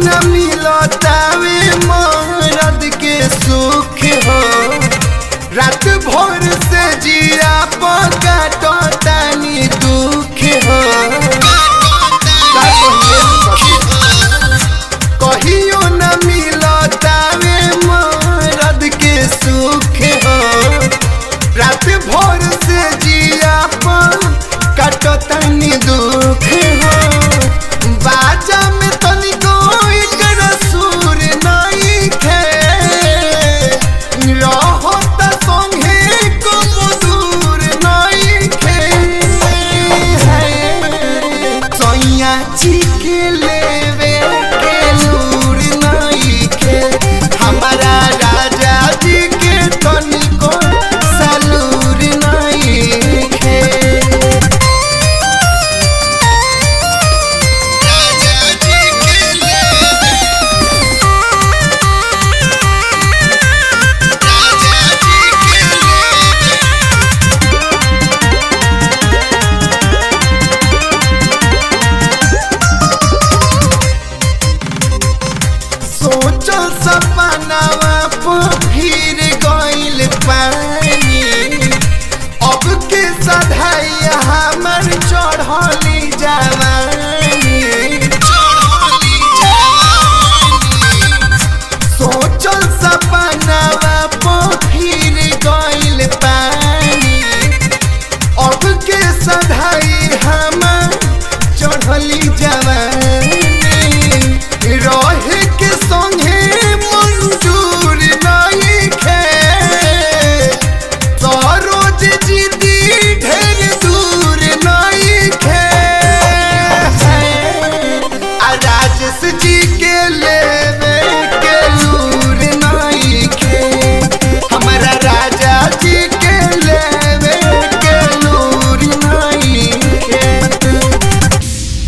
न मिलतावे मरद के सुख हो। रात भर से जिया पकाटो तानी दुख हो। कहियो न मिलतावे मरद के सुख हो। रात भर से जिया पकाटो तानी दुख हो। बाजा में तनिको एकर सुर नहीं खे। रहो त संगे को दूर नहीं खे। सैया जी के लेवे के लूर नहीं खे। हमारा राजा जी के तनिको सलूर नहीं खे। सोचो सपनावा फिर गइल पानी। अब के सधाई हमर चढ़ली जवानी। सोचो सपनावा फिर गइल पानी। अब के सधाई हमर चढ़ली जवानी।